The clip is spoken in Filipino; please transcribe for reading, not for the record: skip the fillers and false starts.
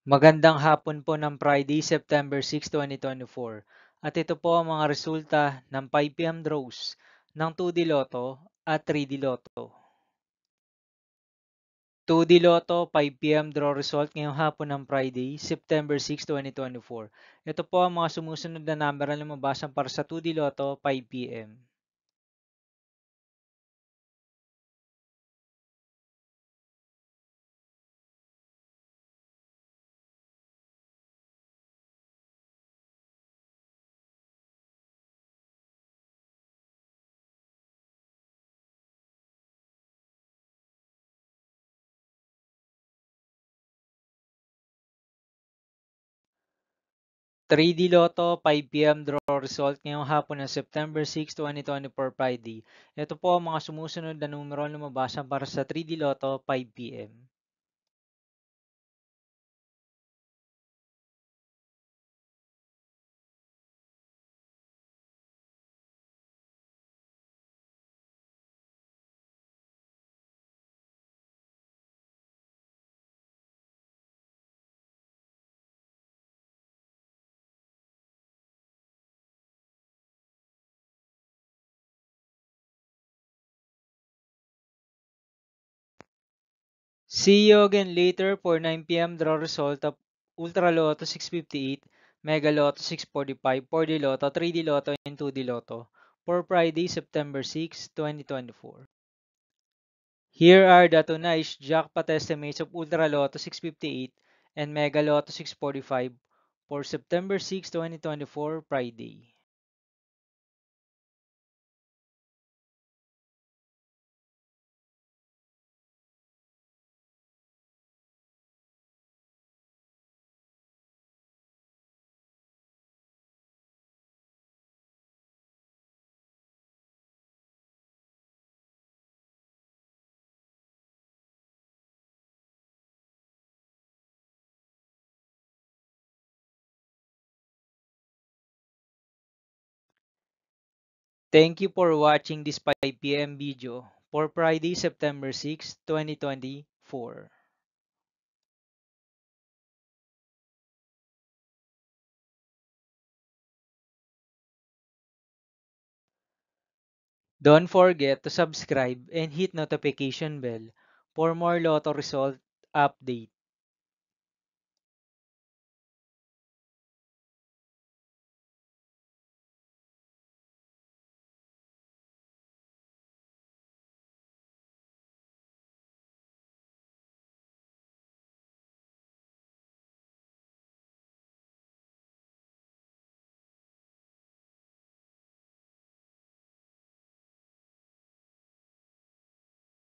Magandang hapon po ng Friday, September 6, 2024. At ito po ang mga resulta ng 5 PM draws ng 2D Lotto at 3D Lotto. 2D Lotto 5 PM draw result ngayong hapon ng Friday, September 6, 2024. Ito po ang mga sumusunod na number na lumabasan para sa 2D Lotto 5 PM. 3D Lotto 5 PM draw result ngayong hapon ng September 6, 2024 Friday. Ito po ang mga sumusunod na numero na lumabasan para sa 3D Lotto 5 PM. 'See you again later for 9 PM draw result of Ultra Lotto 658, Mega Lotto 645, 4D Lotto, 3D Lotto, and 2D Lotto for Friday, September 6, 2024. Here are the tonight's jackpot estimates of Ultra Lotto 658 and Mega Lotto 645 for September 6, 2024, Friday. Thank you for watching this 5 PM video for Friday, September 6, 2024. Don't forget to subscribe and hit notification bell for more Lotto result update.